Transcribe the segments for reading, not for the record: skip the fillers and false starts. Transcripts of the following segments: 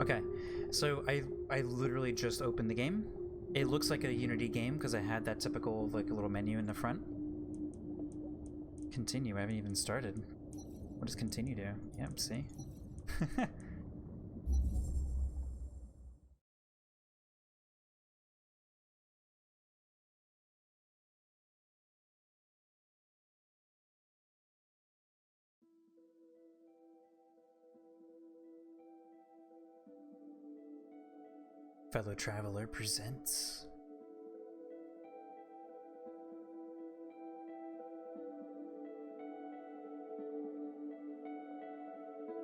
Okay, so I literally just opened the game. It looks like a Unity game because I had that typical like a little menu in the front. Continue. I haven't even started. What does continue do? Yep. See. Fellow Traveler presents.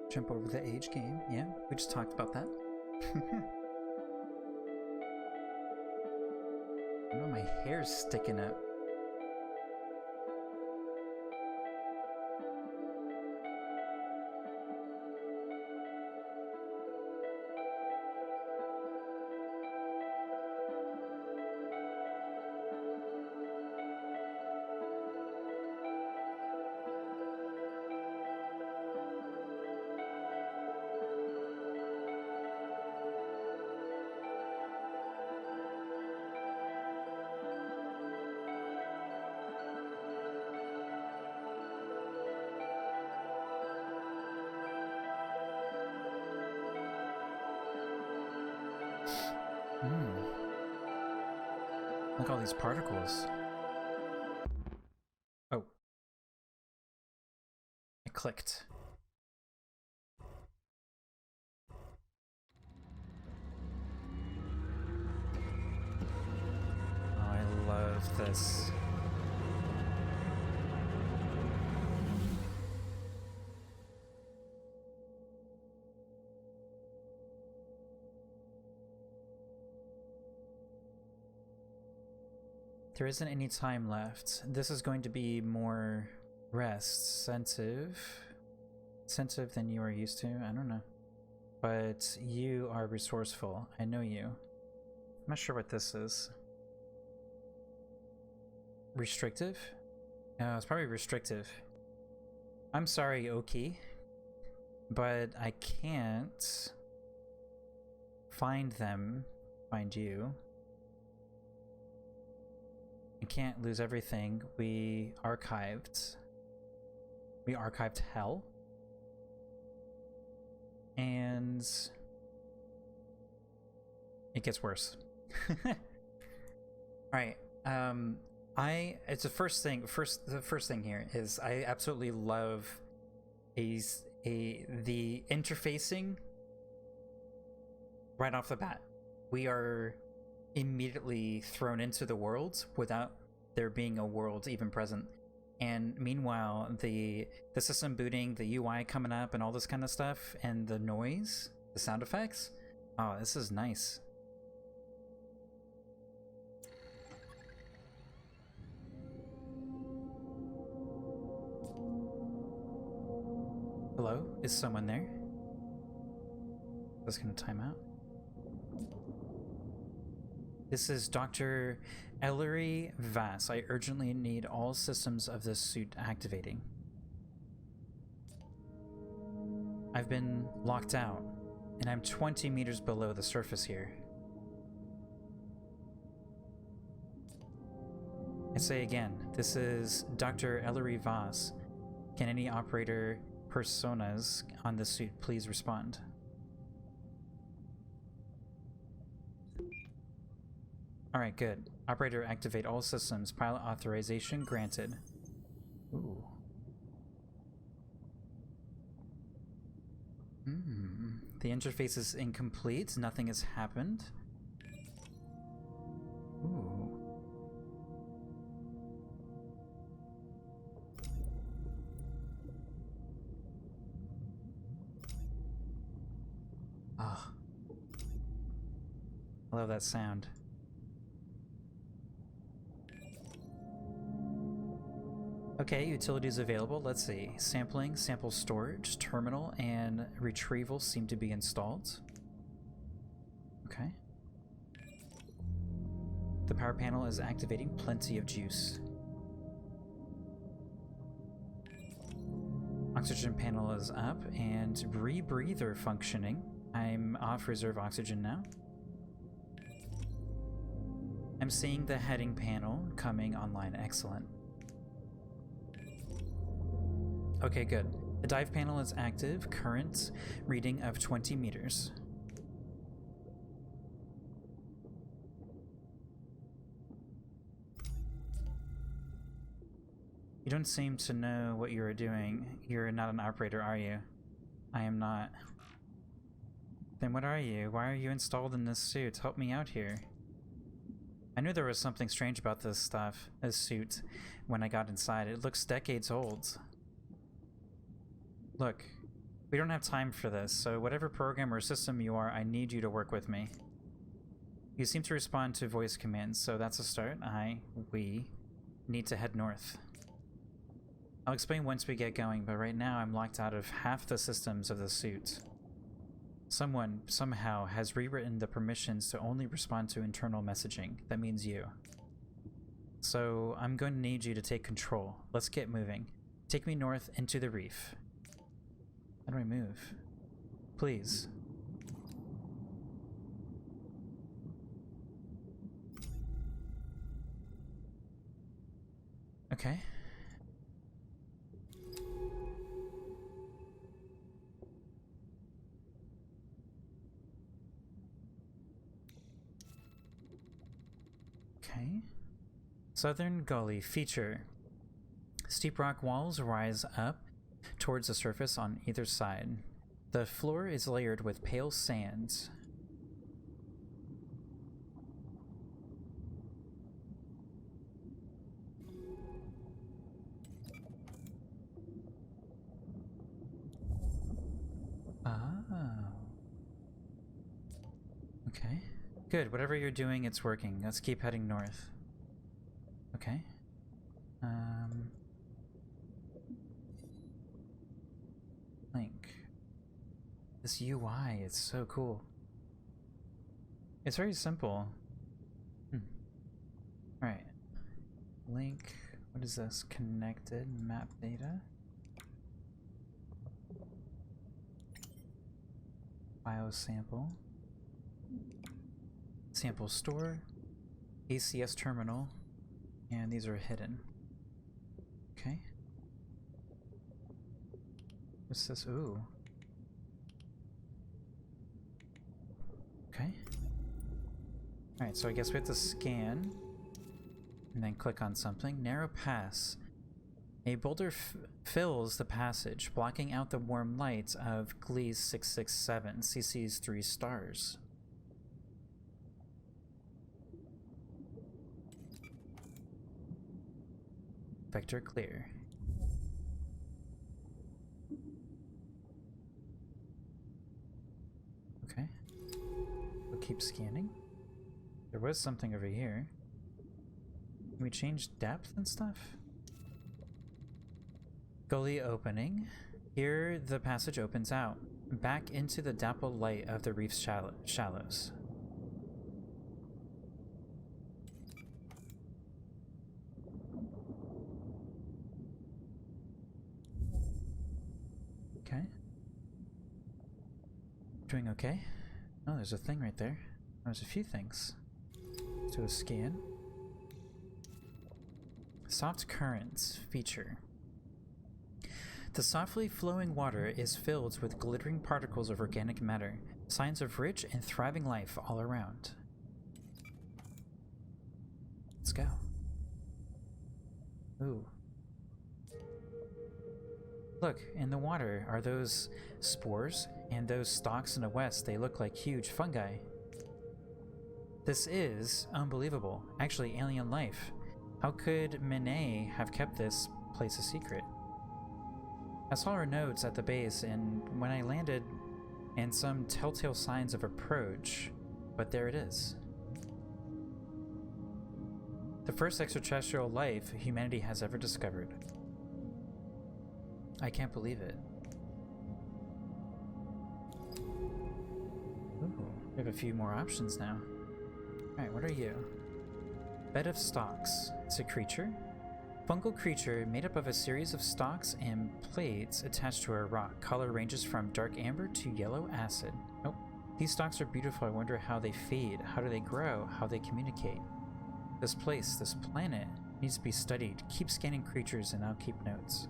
Jump over the age game. Yeah, we just talked about that. I know my hair's sticking up. Look at all these particles. Oh. I clicked. Oh, I love this. There isn't any time left. This is going to be more sensitive than you are used to. I don't know. But you are resourceful. I know you. I'm not sure what this is. Restrictive? No, it's probably restrictive. I'm sorry, Oki, but I can't find you. I can't lose everything. We archived hell. And it gets worse. Alright, it's the first thing here is I absolutely love the interfacing right off the bat. We are immediately thrown into the world without there being a world even present. And meanwhile, the system booting, the UI coming up and all this kind of stuff, and the noise, the sound effects. Oh, this is nice. Hello? Is someone there? That's gonna time out. This is Dr. Ellery Vass. I urgently need all systems of this suit activating. I've been locked out, and I'm 20 meters below the surface here. I say again, this is Dr. Ellery Vass. Can any operator personas on this suit please respond? Alright, good. Operator, activate all systems. Pilot authorization granted. Ooh. The interface is incomplete. Nothing has happened. Ooh. Ah. I love that sound. Okay, utilities available. Let's see. Sampling, sample storage, terminal, and retrieval seem to be installed. Okay. The power panel is activating. Plenty of juice. Oxygen panel is up, and rebreather functioning. I'm off reserve oxygen now. I'm seeing the heading panel coming online. Excellent. Okay, good. The dive panel is active. Current reading of 20 meters. You don't seem to know what you are doing. You're not an operator, are you? I am not. Then what are you? Why are you installed in this suit? Help me out here. I knew there was something strange about this suit, when I got inside. It looks decades old. Look, we don't have time for this, so whatever program or system you are, I need you to work with me. You seem to respond to voice commands, so that's a start. We need to head north. I'll explain once we get going, but right now I'm locked out of half the systems of the suit. Someone, somehow, has rewritten the permissions to only respond to internal messaging. That means you. So, I'm going to need you to take control. Let's get moving. Take me north into the reef. How do I move? Please. Okay. Okay. Southern Gully feature. Steep rock walls rise up towards the surface on either side. The floor is layered with pale sands. Oh. Okay. Good, whatever you're doing, it's working. Let's keep heading north. Okay. Link. This UI is so cool. It's very simple. Alright. Link. What is this? Connected map data. Biosample. Sample store. ACS terminal. And these are hidden. Okay. What's this? Ooh. Okay. Alright, so I guess we have to scan and then click on something. Narrow pass. A boulder fills the passage, blocking out the warm light of Gliese 667, CC's 3 stars. Vector clear. Okay. We'll keep scanning. There was something over here. Can we change depth and stuff? Gully opening. Here the passage opens out, back into the dappled light of the reef's shallows. Okay. Doing okay? Oh, there's a thing right there. There's a few things. Let's do a scan. Soft currents feature. The softly flowing water is filled with glittering particles of organic matter, signs of rich and thriving life all around. Let's go. Ooh. Look, in the water are those spores, and those stalks in the west, they look like huge fungi. This is unbelievable. Actually, alien life. How could Minay have kept this place a secret? I saw her notes at the base, and when I landed, and some telltale signs of approach, but there it is. The first extraterrestrial life humanity has ever discovered. I can't believe it. Ooh, we have a few more options now. Alright, what are you? Bed of stalks. It's a creature. Fungal creature made up of a series of stalks and plates attached to a rock. Color ranges from dark amber to yellow acid. Oh, these stalks are beautiful. I wonder how they feed, how do they grow, how they communicate. This place, this planet, needs to be studied. Keep scanning creatures and I'll keep notes.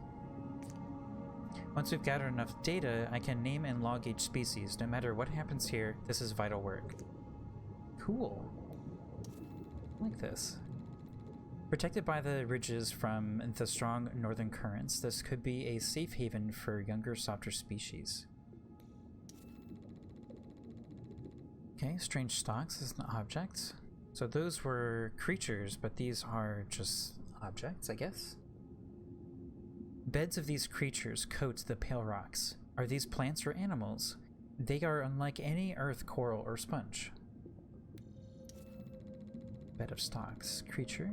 Once we've gathered enough data, I can name and log each species. No matter what happens here, this is vital work. Cool. I like this. Protected by the ridges from the strong northern currents, this could be a safe haven for younger, softer species. Okay, strange stalks is an object. So those were creatures, but these are just objects, I guess. Beds of these creatures coat the pale rocks. Are these plants or animals? They are unlike any earth coral or sponge. Bed of stalks. Creature.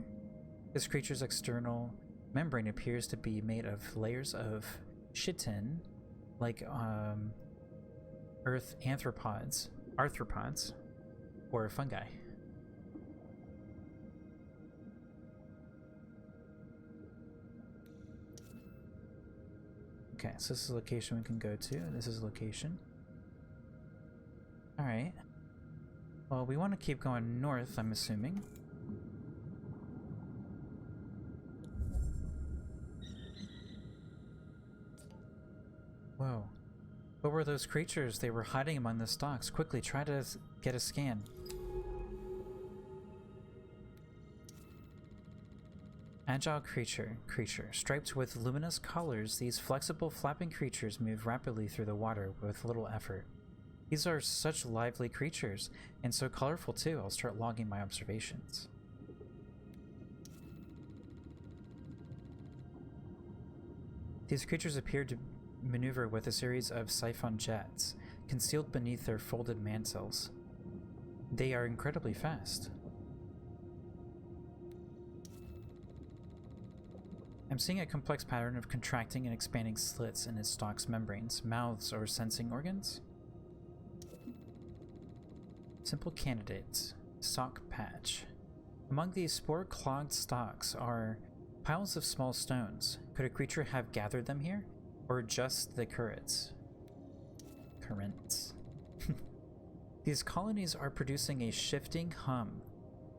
This creature's external membrane appears to be made of layers of chitin, like earth arthropods, or fungi. Okay, so this is a location we can go to. This is a location. Alright. Well, we want to keep going north, I'm assuming. Whoa. What were those creatures? They were hiding among the stalks. Quickly, try to get a scan. Agile creature. Striped with luminous colors, these flexible flapping creatures move rapidly through the water with little effort. These are such lively creatures, and so colorful too. I'll start logging my observations. These creatures appear to maneuver with a series of siphon jets, concealed beneath their folded mantles. They are incredibly fast. I'm seeing a complex pattern of contracting and expanding slits in its stalk's membranes. Mouths or sensing organs? Simple candidates. Stalk patch. Among these spore-clogged stalks are piles of small stones. Could a creature have gathered them here? Or just the currents? These colonies are producing a shifting hum.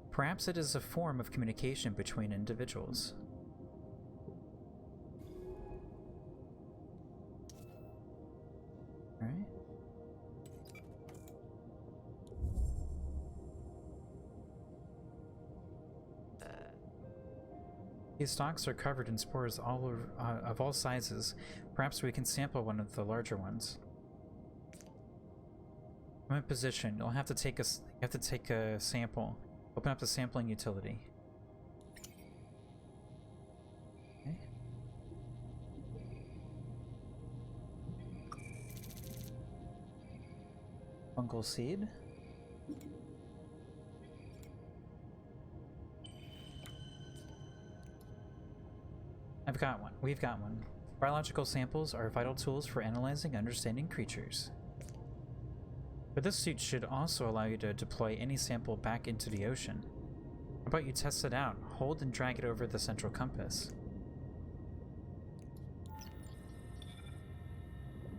Perhaps it is a form of communication between individuals. Alright. These stalks are covered in spores of all sizes. Perhaps we can sample one of the larger ones. I'm in position. You'll have to take a sample. Open up the sampling utility. Okay. Fungal seed. I've got one. We've got one. Biological samples are vital tools for analyzing and understanding creatures. But this suit should also allow you to deploy any sample back into the ocean. How about you test it out? Hold and drag it over the central compass.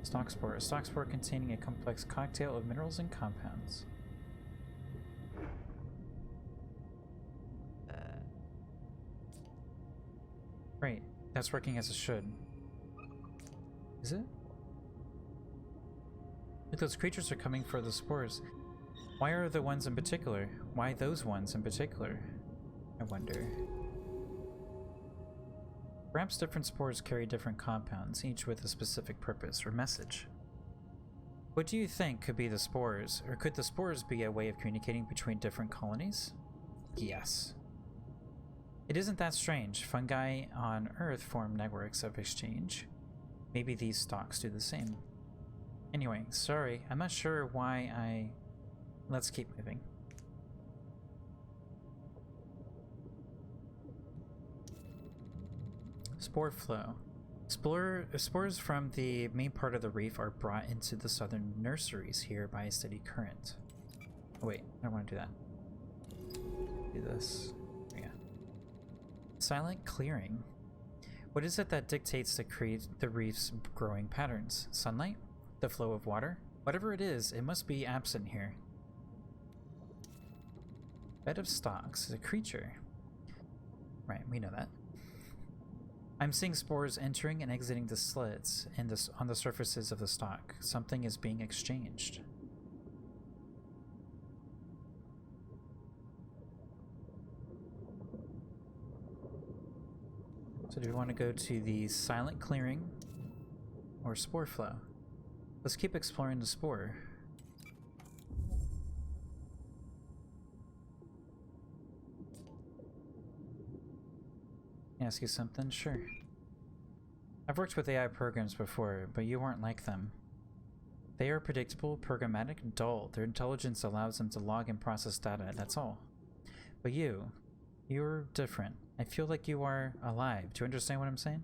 Stalk spore. A stalk spore containing a complex cocktail of minerals and compounds. Great. That's working as it should. Is it? Look, those creatures are coming for the spores. Why are the ones in particular? Why those ones in particular? I wonder. Perhaps different spores carry different compounds, each with a specific purpose or message. What do you think could be the spores? Or could the spores be a way of communicating between different colonies? Yes. It isn't that strange. Fungi on Earth form networks of exchange. Maybe these stalks do the same. Anyway, sorry, I'm not sure why Let's keep moving. Spore flow. Spores from the main part of the reef are brought into the southern nurseries here by a steady current. Oh wait, I don't want to do that. Do this. Yeah. Silent clearing. What is it that dictates the reef's growing patterns? Sunlight? The flow of water? Whatever it is, it must be absent here. Bed of stalks is a creature. Right, we know that. I'm seeing spores entering and exiting the slits on the surfaces of the stalk. Something is being exchanged. So do we want to go to the silent clearing or spore flow? Let's keep exploring the spore. Can I ask you something? Sure. I've worked with AI programs before, but you aren't like them. They are predictable, programmatic, dull. Their intelligence allows them to log and process data, that's all. But you're different. I feel like you are alive. Do you understand what I'm saying?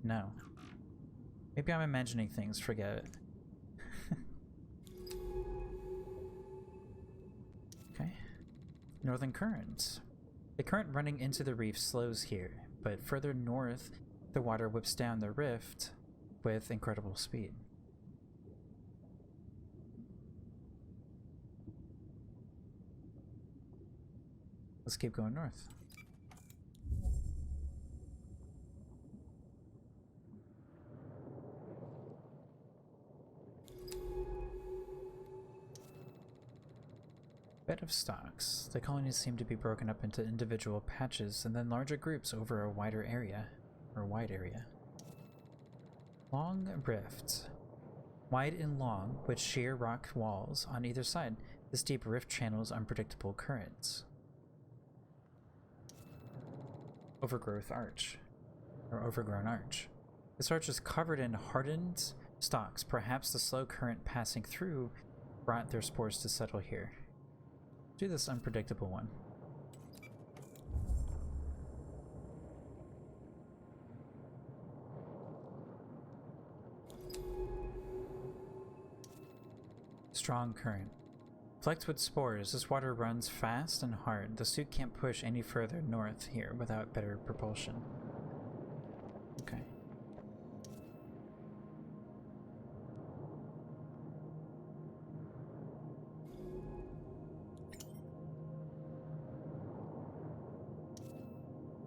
No. Maybe I'm imagining things, forget it. Okay. Northern current. The current running into the reef slows here, but further north, the water whips down the rift with incredible speed. Let's keep going north. Bed of stalks. The colonies seem to be broken up into individual patches and then larger groups over a wider area, or wide area. Long rift. Wide and long, with sheer rock walls on either side. This deep rift channels unpredictable currents. Overgrowth arch, or overgrown arch. This arch is covered in hardened stalks. Perhaps the slow current passing through brought their spores to settle here. Do this unpredictable one. Strong current. Flecked with spores, this water runs fast and hard. The suit can't push any further north here without better propulsion. Okay.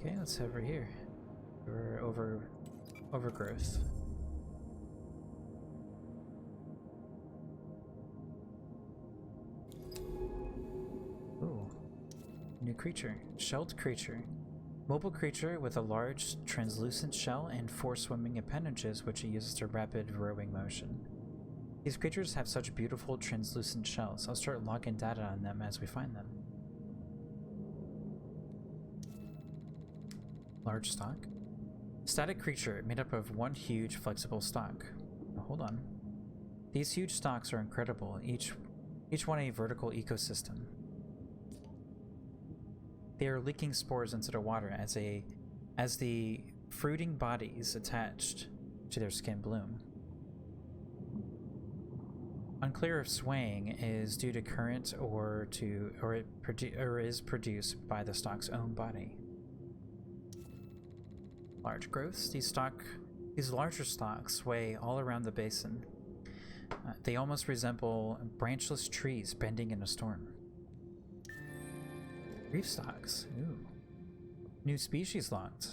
Okay, let's head over here. We're overgrowth. Ooh. New creature. Shelled creature. Mobile creature with a large translucent shell and 4 swimming appendages which it uses to rapid rowing motion. These creatures have such beautiful translucent shells. I'll start logging data on them as we find them. Large stalk. Static creature made up of one huge flexible stalk. Oh, hold on. These huge stalks are incredible, each one a vertical ecosystem. They are leaking spores into the water as the fruiting bodies attached to their skin bloom. Unclear if swaying is due to current or is produced by the stalk's own body. Large growths. These larger stalks sway all around the basin. They almost resemble branchless trees bending in a storm. Reef stalks. Ooh. New species logged.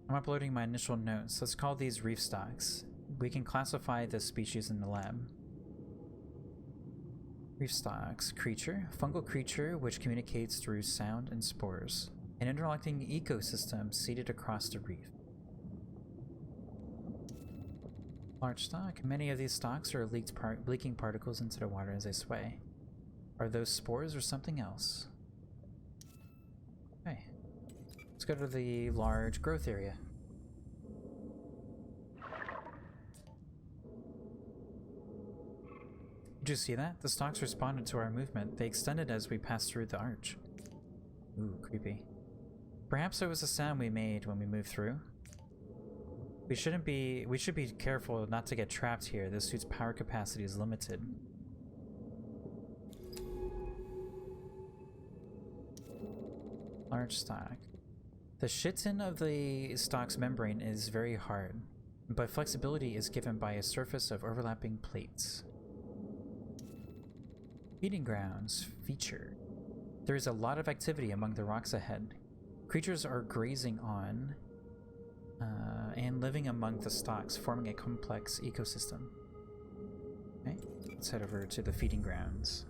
I'm uploading my initial notes. Let's call these reef stalks. We can classify this species in the lab. Reef stalks. Creature. Fungal creature which communicates through sound and spores. An interlocking ecosystem seated across the reef. Large stalk. Many of these stalks are leaking particles into the water as they sway. Are those spores or something else? Okay. Let's go to the large growth area. Did you see that? The stalks responded to our movement. They extended as we passed through the arch. Ooh, creepy. Perhaps it was a sound we made when we moved through. We should be careful not to get trapped here. This suit's power capacity is limited. Large stalk. The chitin of the stalk's membrane is very hard, but flexibility is given by a surface of overlapping plates. Feeding grounds feature. There is a lot of activity among the rocks ahead. Creatures are grazing on and living among the stalks, forming a complex ecosystem. Okay, let's head over to the feeding grounds.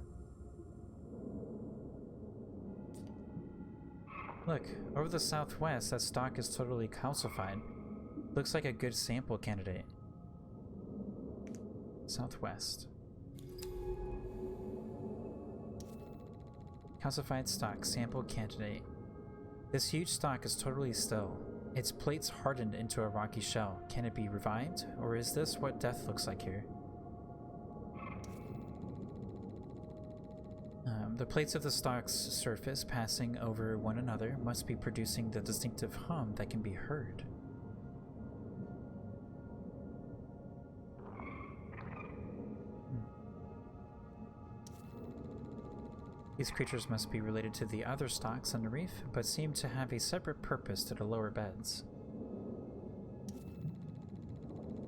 Look, over the southwest, that stalk is totally calcified. Looks like a good sample candidate. Southwest. Calcified stalk, sample candidate. This huge stalk is totally still. Its plates hardened into a rocky shell. Can it be revived? Or is this what death looks like here? The plates of the stalk's surface passing over one another must be producing the distinctive hum that can be heard. These creatures must be related to the other stalks on the reef, but seem to have a separate purpose to the lower beds.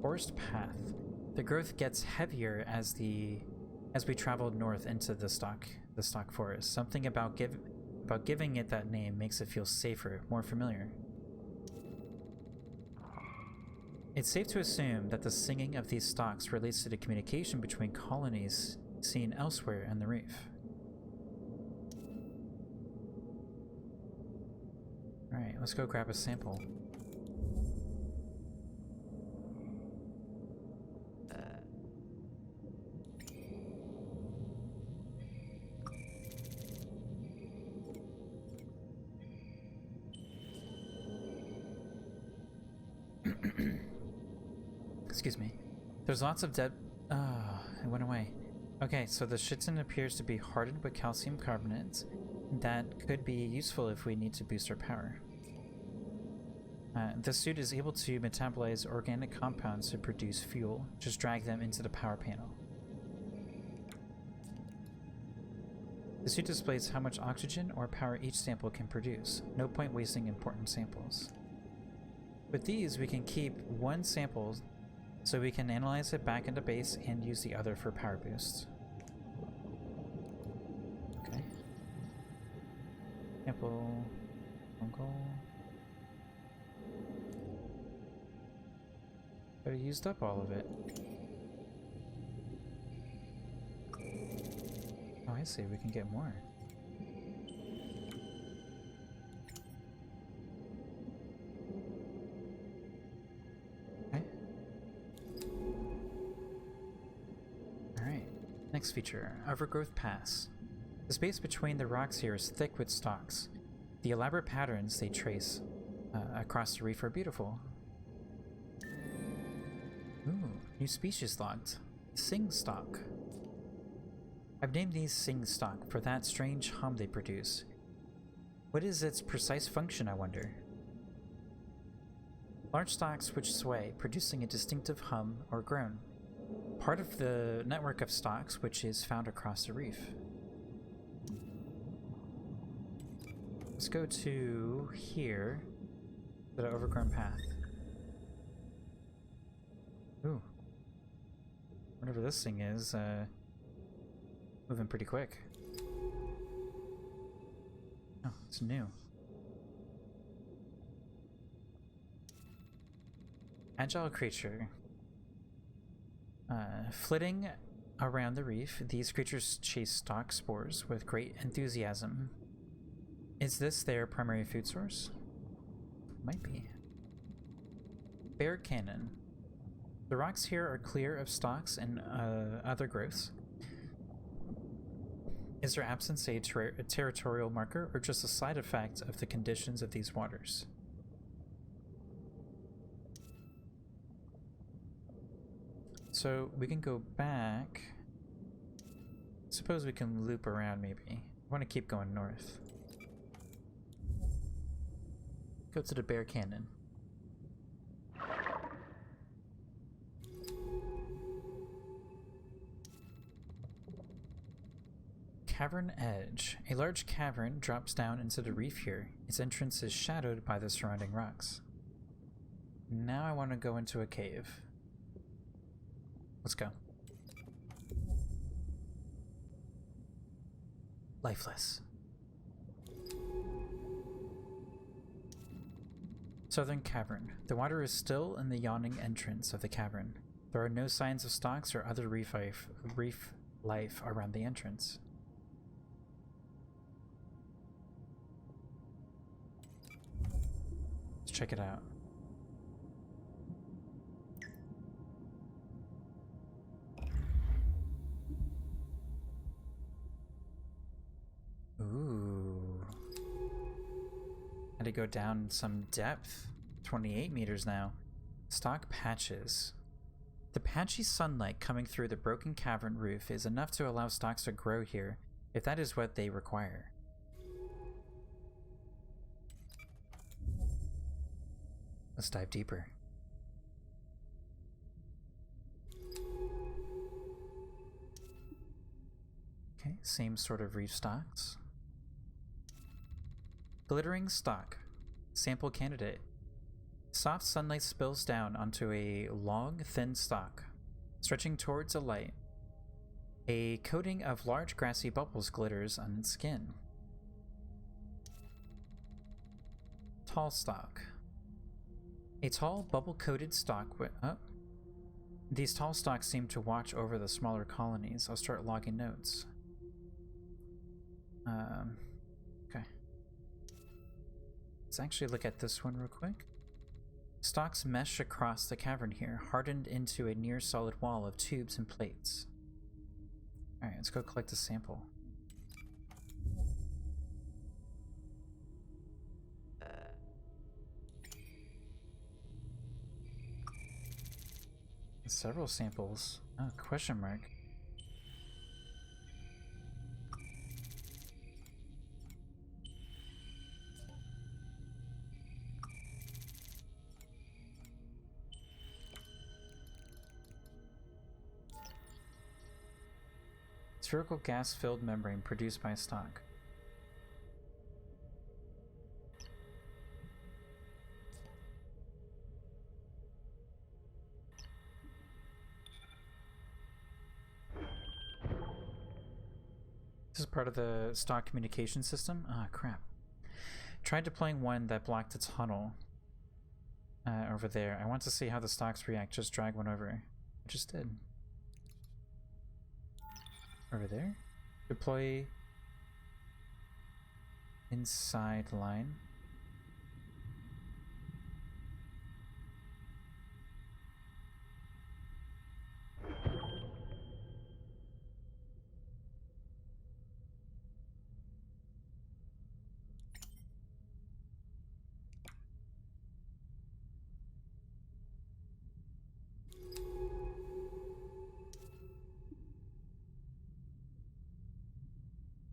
Forest path. The growth gets heavier as we travel north into the stock forest. Something about giving it that name makes it feel safer, more familiar. It's safe to assume that the singing of these stalks relates to the communication between colonies seen elsewhere in the reef. Alright, let's go grab a sample. Excuse me. There's lots of dead... it went away. Okay, so the chitin appears to be hardened with calcium carbonate. That could be useful if we need to boost our power. The suit is able to metabolize organic compounds to produce fuel. Just drag them into the power panel. The suit displays how much oxygen or power each sample can produce. No point wasting important samples. With these, we can keep one sample so we can analyze it back into base and use the other for power boost. Okay. Sample. Fungal. But I used up all of it. Oh, I see. We can get more. Okay. Alright. Next feature. Overgrowth Pass. The space between the rocks here is thick with stalks. The elaborate patterns they trace across the reef are beautiful. Ooh, new species logged. Sing-stalk. I've named these sing-stalk for that strange hum they produce. What is its precise function, I wonder? Large stalks which sway, producing a distinctive hum or groan. Part of the network of stalks which is found across the reef. Let's go to here, the overgrown path. Ooh. Whatever this thing is, moving pretty quick. Oh, it's new. Agile creature. Flitting around the reef, these creatures chase stalk spores with great enthusiasm. Is this their primary food source? Might be. Bear cannon. The rocks here are clear of stalks and other growths. Is their absence a territorial marker or just a side effect of the conditions of these waters? So we can go back. Suppose we can loop around maybe. I want to keep going north. Go to the Bear Cannon. Cavern edge. A large cavern drops down into the reef here. Its entrance is shadowed by the surrounding rocks. Now I want to go into a cave. Let's go. Lifeless. Southern Cavern. The water is still in the yawning entrance of the cavern. There are no signs of stalks or other reef life around the entrance. Let's check it out. Ooh. Had to go down some depth. 28 meters now. Stalk patches. The patchy sunlight coming through the broken cavern roof is enough to allow stalks to grow here, if that is what they require. Let's dive deeper. Okay, same sort of reef stalks. Glittering stalk. Sample candidate. Soft sunlight spills down onto a long, thin stalk, stretching towards a light. A coating of large grassy bubbles glitters on its skin. Tall stalk. A tall, bubble-coated stalk with... Oh. These tall stalks seem to watch over the smaller colonies. I'll start logging notes. Okay. Let's actually look at this one real quick. Stalks mesh across the cavern here, hardened into a near solid wall of tubes and plates. Alright, let's go collect a sample. Several samples. Oh, question mark. Spherical gas-filled membrane produced by stalk. This is part of the stalk communication system? Ah, crap. Tried deploying one that blocked a tunnel over there. I want to see how the stalks react. Just drag one over. I just did. Over there. Deploy inside line.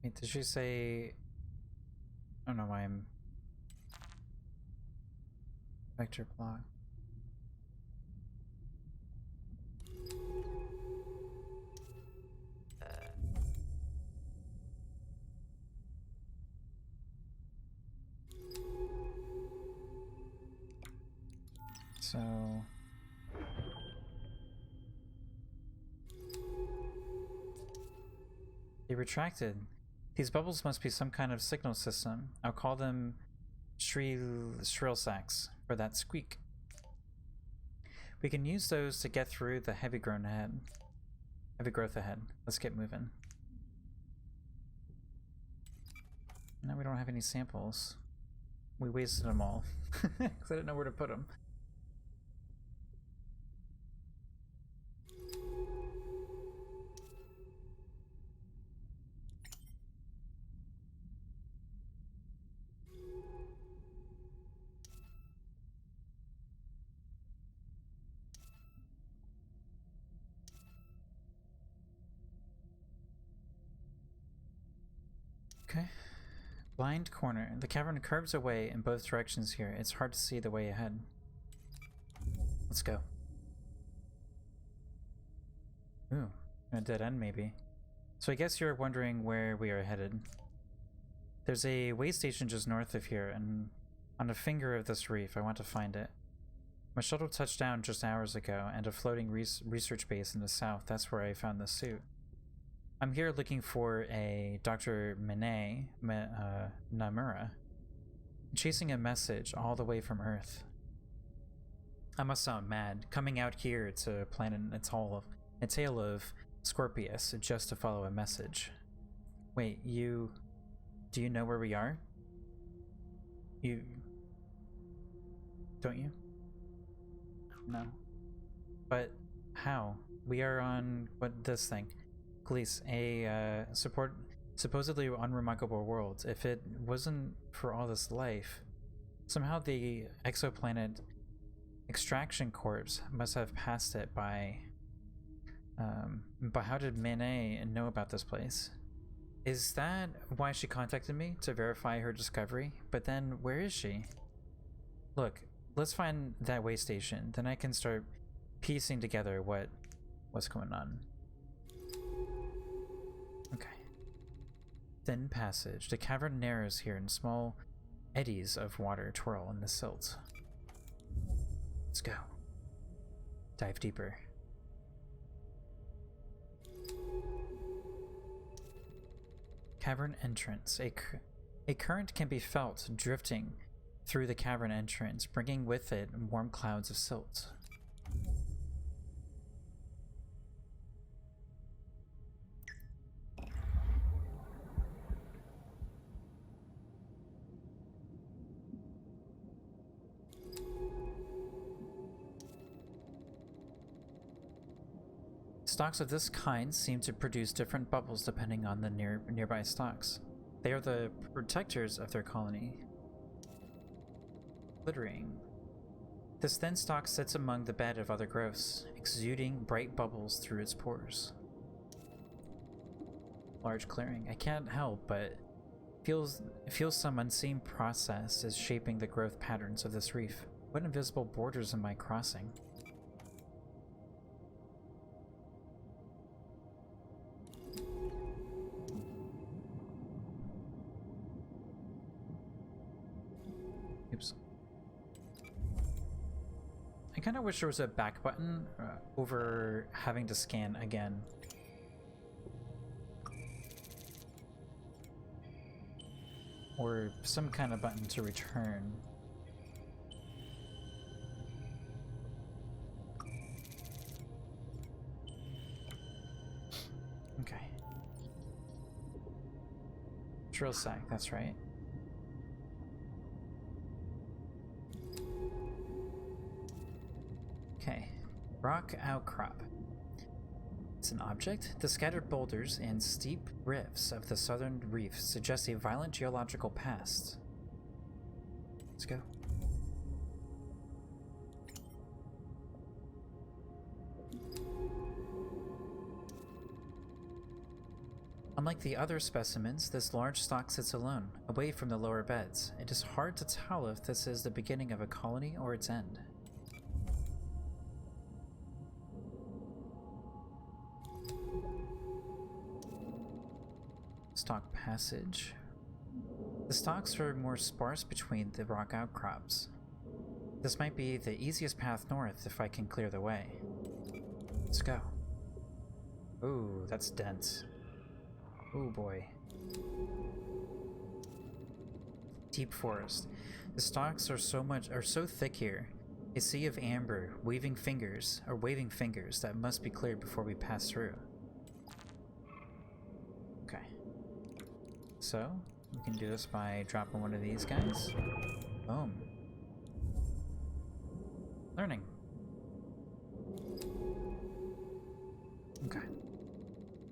Wait, did she say... I don't know why I'm... Vector block. So... They retracted. These bubbles must be some kind of signal system. I'll call them shrill sacks for that squeak. We can use those to get through the heavy growth ahead. Let's get moving. Now we don't have any samples. We wasted them all because I didn't know where to put them. Okay. Blind corner. The cavern curves away in both directions here. It's hard to see the way ahead. Let's go. Ooh, a dead end maybe. So I guess you're wondering where we are headed. There's a way station just north of here, and on a finger of this reef, I want to find it. My shuttle touched down just hours ago, and a floating research base in the south, that's where I found this suit. I'm here looking for a Dr. Namura, chasing a message all the way from Earth. I must sound mad, coming out here to plan a tale of Scorpius just to follow a message. Wait, do you know where we are? Don't you? No. But how? We are on, this thing? Gliese, a supposedly unremarkable world. If it wasn't for all this life, somehow the exoplanet Extraction Corps must have passed it by... But how did Manet know about this place? Is that why she contacted me? To verify her discovery? But then, where is she? Look, let's find that way station, then I can start piecing together what's going on. Okay. Thin passage. The cavern narrows here and small eddies of water twirl in the silt. Let's go. Dive deeper. Cavern entrance. A current can be felt drifting through the cavern entrance, bringing with it warm clouds of silt. Stalks of this kind seem to produce different bubbles depending on the nearby stalks. They are the protectors of their colony. Glittering. This thin stalk sits among the bed of other growths, exuding bright bubbles through its pores. Large clearing. I can't help but feels some unseen process is shaping the growth patterns of this reef. What invisible borders am I crossing? Oops. I kind of wish there was a back button over having to scan again. Or some kind of button to return. Okay. Drill sack, that's right. Okay. Rock outcrop. It's an object. The scattered boulders and steep rifts of the southern reef suggest a violent geological past. Let's go. Unlike the other specimens, this large stalk sits alone, away from the lower beds. It is hard to tell if this is the beginning of a colony or its end. Stalk passage. The stalks are more sparse between the rock outcrops. This might be the easiest path north if I can clear the way. Let's go. Ooh, that's dense. Oh boy. Deep forest. The stalks are so thick here. A sea of amber, waving fingers that must be cleared before we pass through. Okay. So, we can do this by dropping one of these guys. Boom. Learning. Okay.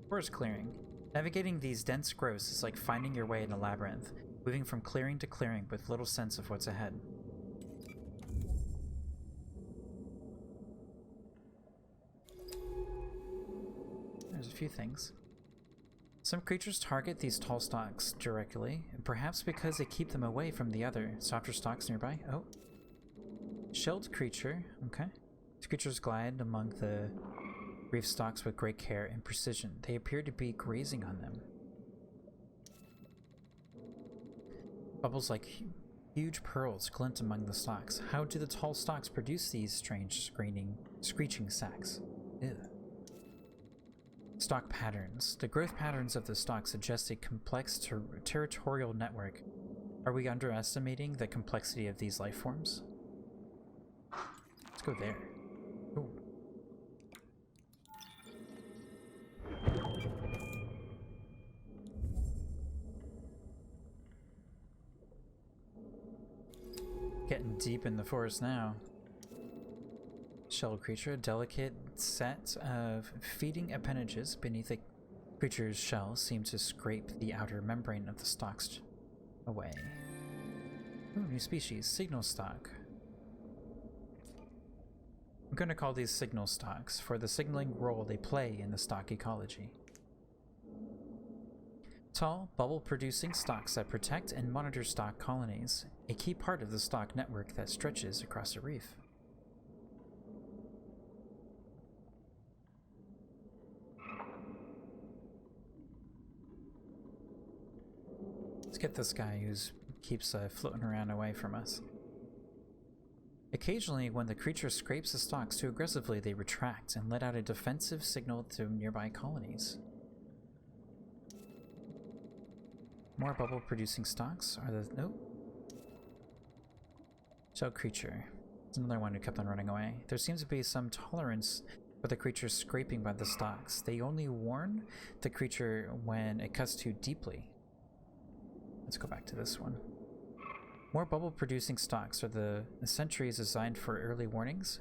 Forest clearing. Navigating these dense growths is like finding your way in a labyrinth, moving from clearing to clearing with little sense of what's ahead. There's a few things. Some creatures target these tall stalks directly, perhaps because they keep them away from the other softer stalks nearby. Oh. Shelled creature. Okay. These creatures glide among the reef stalks with great care and precision. They appear to be grazing on them. Bubbles like huge pearls glint among the stalks. How do the tall stalks produce these strange screeching sacs? Ew. Stalk patterns. The growth patterns of the stalk suggest a complex territorial network. Are we underestimating the complexity of these life forms? Let's go there. Ooh. Getting deep in the forest now. Shell creature, a delicate set of feeding appendages beneath the creature's shell seem to scrape the outer membrane of the stalks away. Ooh, new species, signal stalk. I'm going to call these signal stalks for the signaling role they play in the stalk ecology. Tall, bubble-producing stalks that protect and monitor stalk colonies, a key part of the stalk network that stretches across a reef. Let's get this guy who keeps floating around away from us. Occasionally, when the creature scrapes the stalks too aggressively, they retract and let out a defensive signal to nearby colonies. More bubble-producing stalks are the... Nope. Shell creature. It's another one who kept on running away. There seems to be some tolerance for the creature scraping by the stalks. They only warn the creature when it cuts too deeply. Let's go back to this one. More bubble-producing stalks are the sentries designed for early warnings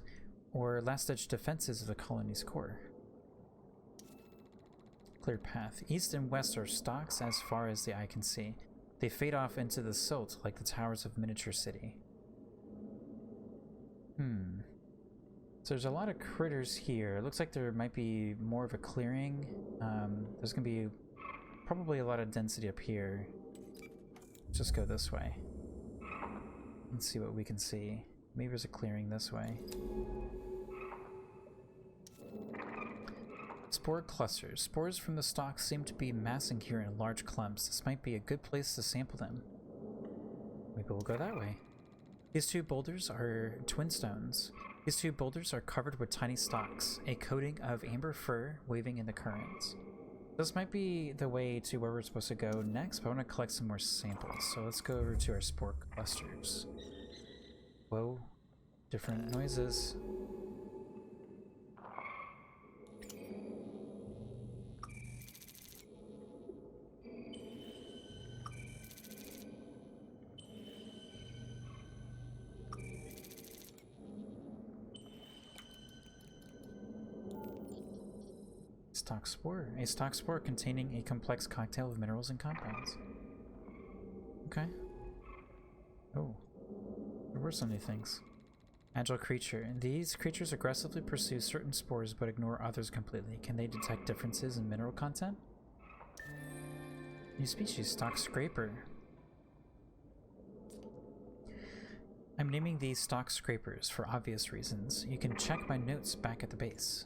or last-edge defenses of the colony's core. Clear path. East and west are stalks as far as the eye can see. They fade off into the silt like the towers of miniature city. So there's a lot of critters here. It looks like there might be more of a clearing. There's gonna be probably a lot of density up here. Let's just go this way. Let's see what we can see. Maybe there's a clearing this way. Spore clusters. Spores from the stalks seem to be massing here in large clumps. This might be a good place to sample them. Maybe we'll go that way. These two boulders are twin stones. These two boulders are covered with tiny stalks, a coating of amber fur waving in the currents. This might be the way to where we're supposed to go next, but I want to collect some more samples. So let's go over to our spore clusters. Whoa, different noises. Stalk spore. A stalk spore containing a complex cocktail of minerals and compounds. Okay. Oh. There were so many things. Agile creature. These creatures aggressively pursue certain spores but ignore others completely. Can they detect differences in mineral content? New species, stalk scraper. I'm naming these stalk scrapers for obvious reasons. You can check my notes back at the base.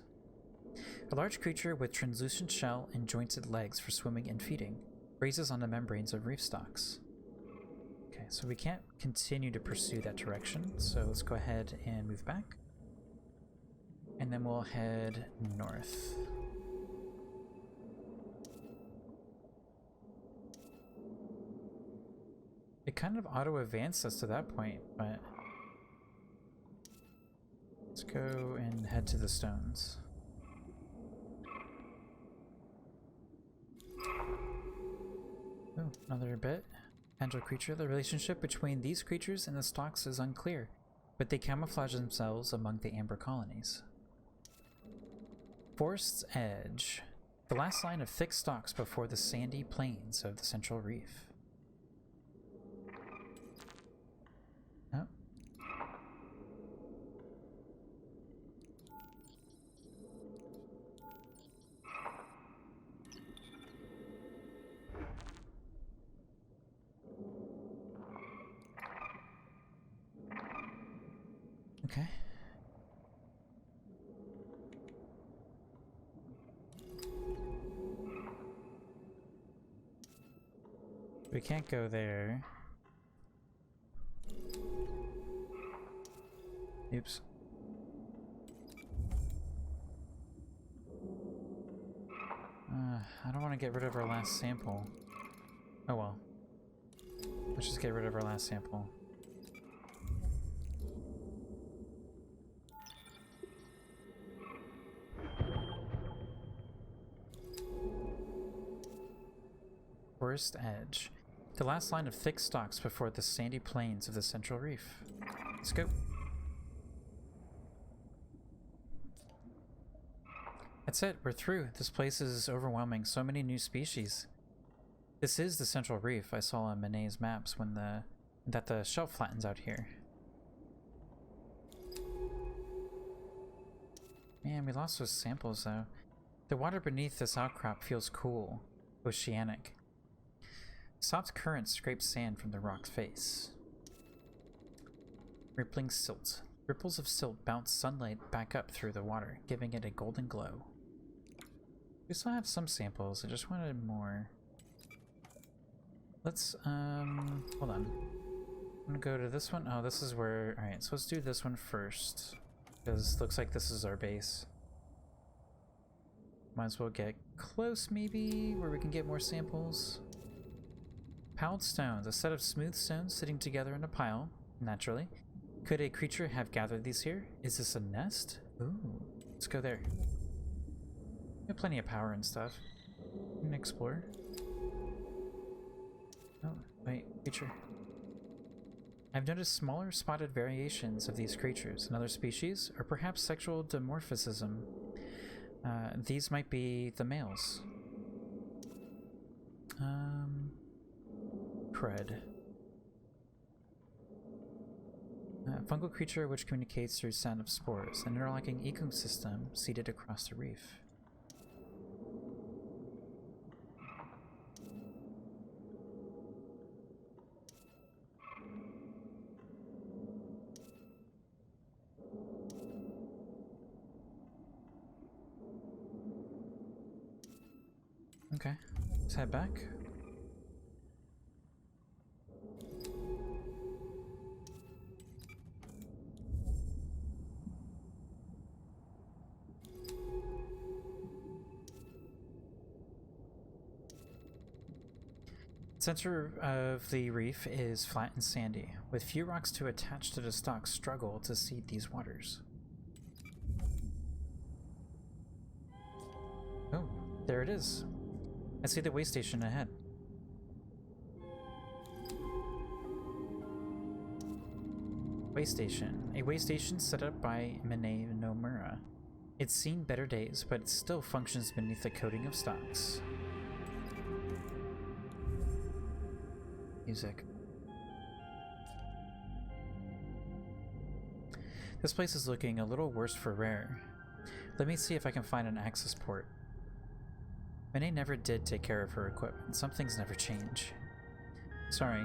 A large creature with translucent shell and jointed legs for swimming and feeding. Grazes on the membranes of reef stalks. Okay, so we can't continue to pursue that direction, so let's go ahead and move back. And then we'll head north. It kind of auto-advanced us to that point, but... let's go and head to the stones. Oh, another bit. Agile creature. The relationship between these creatures and the stalks is unclear, but they camouflage themselves among the amber colonies. Forest's edge. The last line of thick stalks before the sandy plains of the central reef. Oh. Okay. We can't go there. Oops. I don't want to get rid of our last sample. Oh well. Let's just get rid of our last sample. Forest edge. The last line of thick stalks before the sandy plains of the central reef. Let's go. That's it, we're through. This place is overwhelming. So many new species. This is the central reef I saw on Manet's maps when that the shelf flattens out here. Man, we lost those samples though. The water beneath this outcrop feels cool, oceanic. Soft currents scrape sand from the rock's face. Rippling silt. Ripples of silt bounce sunlight back up through the water, giving it a golden glow. We still have some samples, I just wanted more. Let's, hold on. I'm gonna go to this one. Oh, this is where, alright, so let's do this one first. Because it looks like this is our base. Might as well get close, maybe, where we can get more samples. Piled stones, a set of smooth stones sitting together in a pile, naturally. Could a creature have gathered these here? Is this a nest? Ooh, let's go there. We have plenty of power and stuff. We can explore. Oh, wait, creature. I've noticed smaller spotted variations of these creatures, another species, or perhaps sexual dimorphism. These might be the males. Crud. Fungal creature which communicates through sound of spores, an interlocking ecosystem seated across the reef. Okay, let's head back. The center of the reef is flat and sandy, with few rocks to attach to the stalks struggle to seed these waters. Oh, there it is. I see the way station ahead. Way station. A way station set up by Manet Nomura. It's seen better days, but it still functions beneath the coating of stalks. Music. This place is looking a little worse for wear. Let me see if I can find an access port. Manet never did take care of her equipment. Some things never change. Sorry,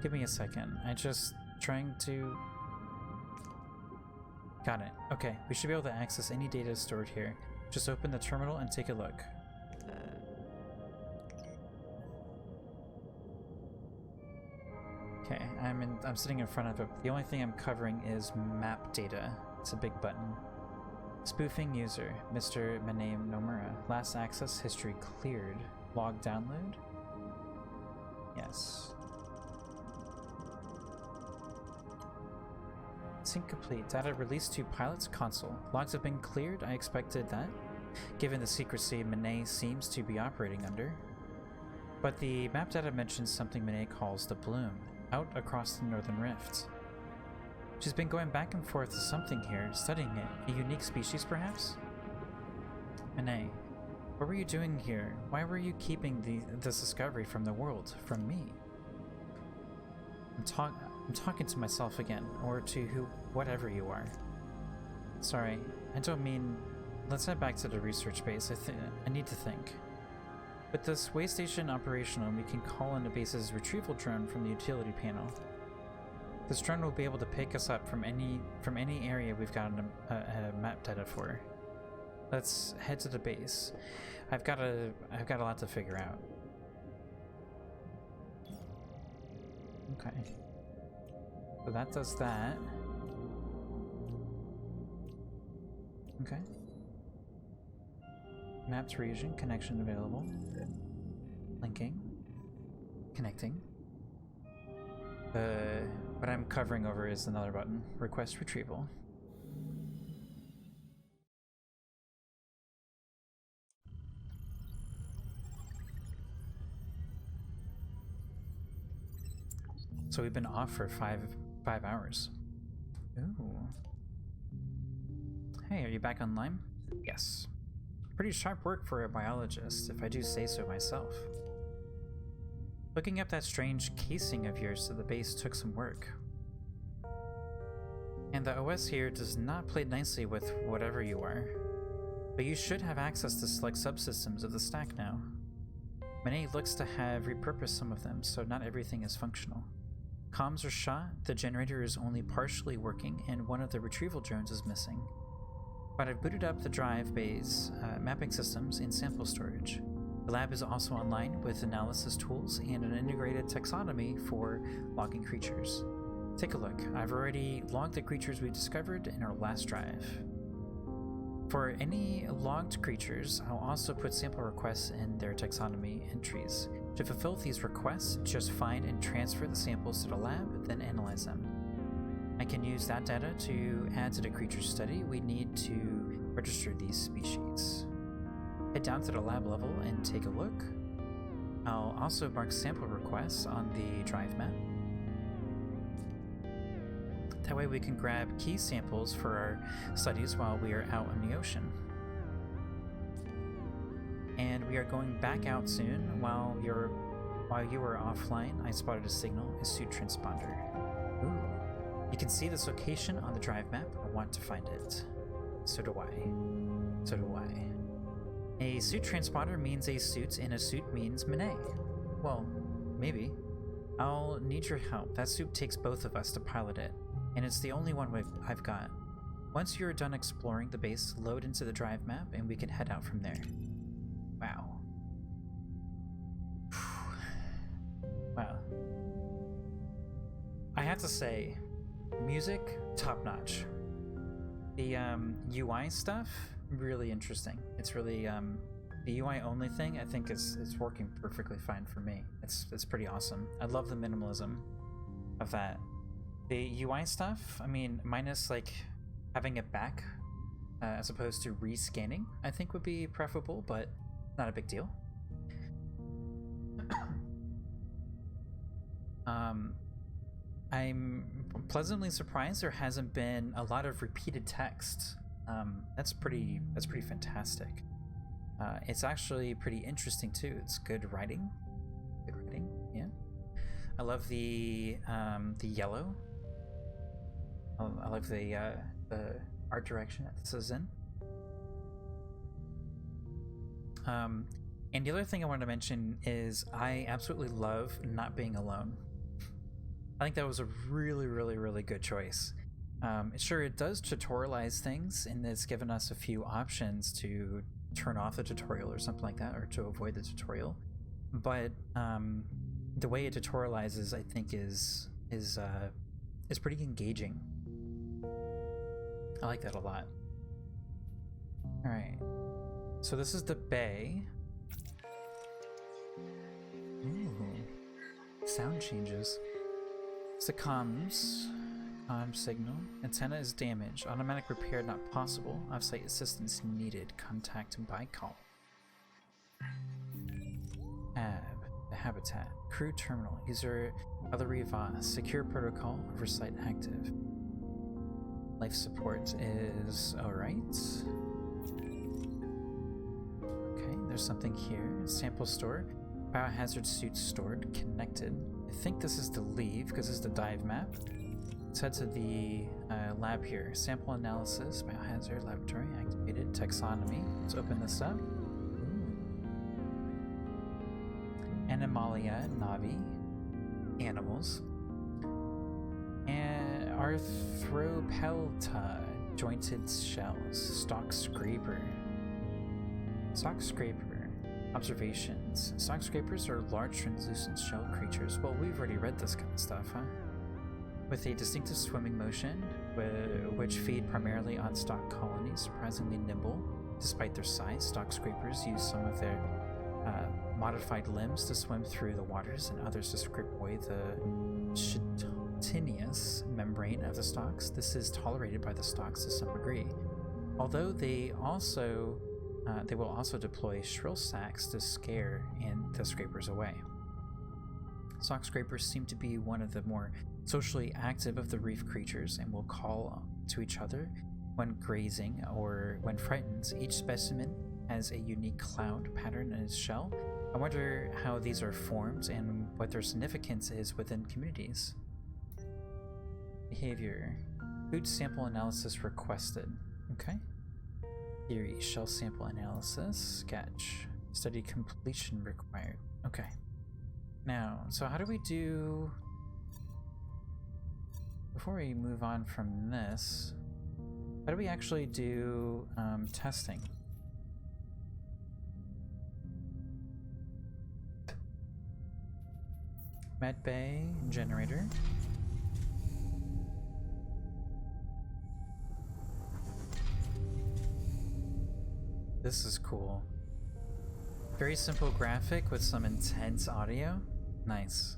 give me a second. I'm just trying to... Got it. Okay, we should be able to access any data stored here. Just open the terminal and take a look. Okay, I'm sitting in front of it. The only thing I'm covering is map data. It's a big button. Spoofing user, Mr. Manet Nomura. Last access history cleared. Log download? Yes. Sync complete. Data released to pilot's console. Logs have been cleared. I expected that, given the secrecy Manet seems to be operating under. But the map data mentions something Manet calls the bloom, out across the northern rift. She's been going back and forth to something here, studying it. A unique species, perhaps? Manet, what were you doing here? Why were you keeping this discovery from the world, from me? I'm talking to myself again, or to whatever you are. Sorry, I don't mean... Let's head back to the research base. I need to think. With this way station operational, we can call in the base's retrieval drone from the utility panel. This drone will be able to pick us up from any area we've got a map data for. Let's head to the base. I've got a lot to figure out. Okay. So that does that. Okay. Mapped region, connection available. Linking. Connecting. What I'm covering over is another button. Request retrieval. So we've been off for five hours. Ooh. Hey, are you back online? Yes. Pretty sharp work for a biologist, if I do say so myself. Looking up that strange casing of yours to the base took some work. And the OS here does not play nicely with whatever you are. But you should have access to select subsystems of the stack now. Mane looks to have repurposed some of them, so not everything is functional. Comms are shot, the generator is only partially working, and one of the retrieval drones is missing. But I've booted up the drive bays, mapping systems, and sample storage. The lab is also online with analysis tools and an integrated taxonomy for logging creatures. Take a look. I've already logged the creatures we discovered in our last drive. For any logged creatures, I'll also put sample requests in their taxonomy entries. To fulfill these requests, just find and transfer the samples to the lab, then analyze them. I can use that data to add to the creature study. We need to register these species. Head down to the lab level and take a look. I'll also mark sample requests on the drive map. That way we can grab key samples for our studies while we are out in the ocean. And we are going back out soon. While you were offline, I spotted a signal, a suit transponder. Ooh. You can see this location on the drive map. I want to find it. So do I. So do I. A suit transponder means a suit, and a suit means Mane. Well, maybe. I'll need your help. That suit takes both of us to pilot it, and it's the only one I've got. Once you're done exploring the base, load into the drive map, and we can head out from there. Wow. Wow. I have to say, music, top-notch. The UI stuff, really interesting. It's really, the UI only thing I think is working perfectly fine for me. It's pretty awesome. I love the minimalism of that. The UI stuff, I mean, minus like having it back as opposed to rescanning, I think would be preferable, but not a big deal. I'm pleasantly surprised there hasn't been a lot of repeated text. That's pretty fantastic. It's actually pretty interesting too. It's good writing. Good writing, yeah. I love the yellow. I love the art direction that this is in. And the other thing I wanted to mention is I absolutely love not being alone. I think that was a really good choice. Sure, it does tutorialize things, and it's given us a few options to turn off the tutorial or something like that, or to avoid the tutorial. But the way it tutorializes, I think, is pretty engaging. I like that a lot. All right, so this is the bay. Ooh, sound changes. It's the comms signal. Antenna is damaged. Automatic repair not possible. Off-site assistance needed. Contact by call. The habitat. Crew terminal. User Valerie Voss. Secure protocol. Oversight active. Life support is alright. Okay, there's something here. Sample store. Biohazard suit stored. Connected. I think this is to leave because this is the dive map. Let's head to the lab here. Sample analysis, biohazard, laboratory, activated, taxonomy. Let's open this up. Animalia, Navi, animals. And Arthropelta, jointed shells. Stalk scraper. Stalk scraper. Observations. Stock scrapers are large translucent shell creatures. Well, we've already read this kind of stuff, huh? With a distinctive swimming motion, which feed primarily on stock colonies, surprisingly nimble. Despite their size, stock scrapers use some of their modified limbs to swim through the waters and others to scrape away the chitinous membrane of the stalks. This is tolerated by the stalks to some degree, although they will also deploy shrill sacks to scare the scrapers away. Stock scrapers seem to be one of the more socially active of the reef creatures and will call to each other when grazing or when frightened. Each specimen has a unique cloud pattern in its shell. I wonder how these are formed and what their significance is within communities. Behavior. Food sample analysis requested. Okay. Theory. Shell sample analysis. Sketch. Study completion required. Okay. Now, so how do we do... Before we move on from this, how do we actually do testing? Medbay generator. This is cool. Very simple graphic with some intense audio. Nice.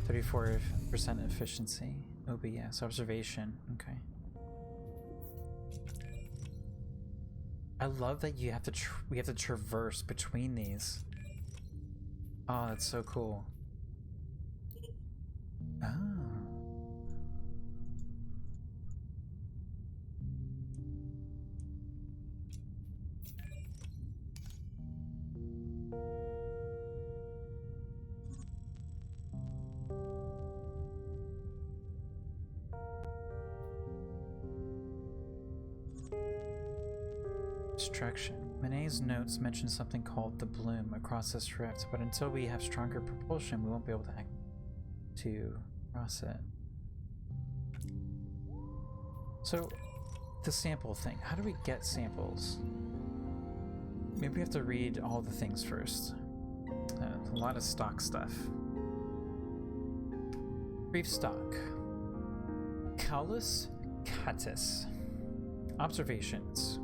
34% efficiency. OBS observation. Okay. I love that you have to we have to traverse between these. Oh, that's so cool. Oh. Destruction. Manet's notes mention something called the bloom across this rift, but until we have stronger propulsion, we won't be able to cross it. So, the sample thing. How do we get samples? Maybe we have to read all the things first. A lot of stock stuff. Reef stock. Caulus catus. Observations.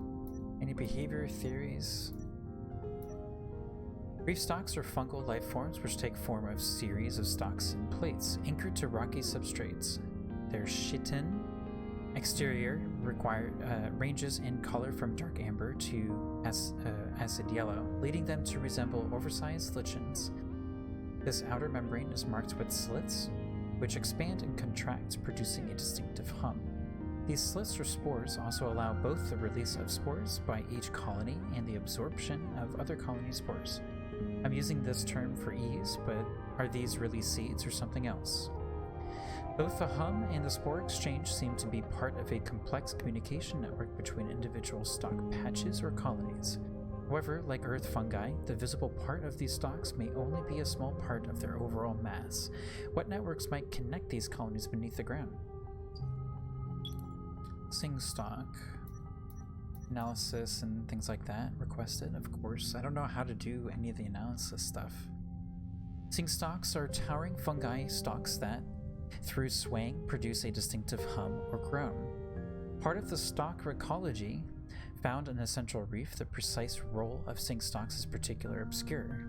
Any behavior theories? Reef stalks are fungal life forms which take form of series of stalks and plates anchored to rocky substrates. Their chitin exterior ranges in color from dark amber to acid yellow, leading them to resemble oversized lichens. This outer membrane is marked with slits, which expand and contract, producing a distinctive hum. These slits or spores also allow both the release of spores by each colony and the absorption of other colony spores. I'm using this term for ease, but are these really seeds or something else? Both the hum and the spore exchange seem to be part of a complex communication network between individual stalk patches or colonies. However, like earth fungi, the visible part of these stalks may only be a small part of their overall mass. What networks might connect these colonies beneath the ground? Sing stock analysis and things like that requested, of course. I don't know how to do any of the analysis stuff. Sing stalks are towering fungi stalks that, through swaying, produce a distinctive hum or groan. Part of the stalk ecology found in the central reef, the precise role of sing stalks is particularly obscure.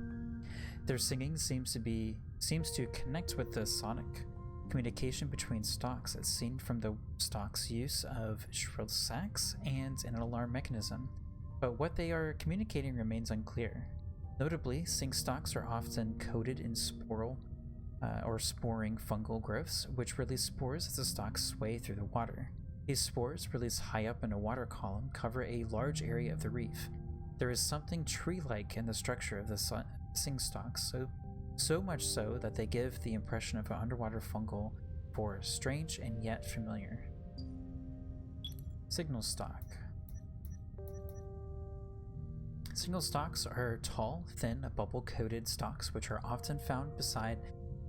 Their singing seems to connect with the sonic communication between stalks as seen from the stalk's use of shrill sacs and an alarm mechanism, but what they are communicating remains unclear. Notably, sing stalks are often coated in sporing fungal growths, which release spores as the stalks sway through the water. These spores, released high up in a water column, cover a large area of the reef. There is something tree-like in the structure of the sing stalks, so much so that they give the impression of an underwater fungal forest, strange and yet familiar. Signal stalk. Signal stalks are tall, thin, bubble-coated stalks which are often found beside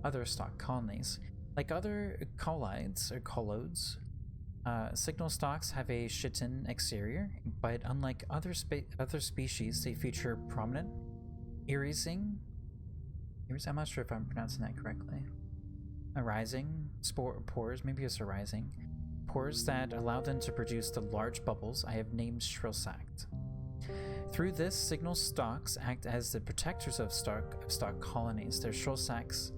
other stalk colonies. Like other colloids, Signal stalks have a chitin exterior, but unlike other species, they feature prominent irising. I'm not sure if I'm pronouncing that correctly. Arising pores, maybe it's arising pores that allow them to produce the large bubbles I have named shrill sacked. Through this, signal stalks act as the protectors of stalk colonies. Their shrill sacks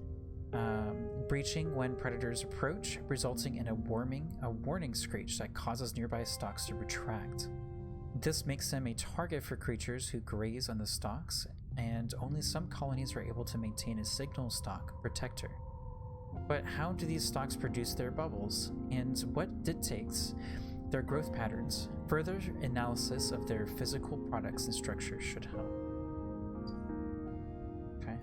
breaching when predators approach, resulting in a warning screech that causes nearby stalks to retract. This makes them a target for creatures who graze on the stalks, and only some colonies are able to maintain a signal stalk protector. But how do these stalks produce their bubbles, and what dictates their growth patterns? Further analysis of their physical products and structures should help. Okay.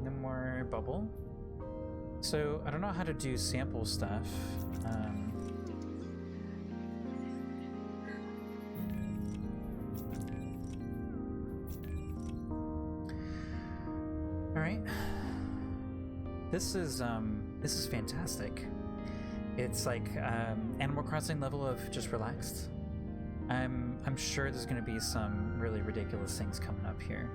No more bubble. So I don't know how to do sample stuff. All right. This is fantastic. It's like Animal Crossing level of just relaxed. I'm sure there's gonna be some really ridiculous things coming up here.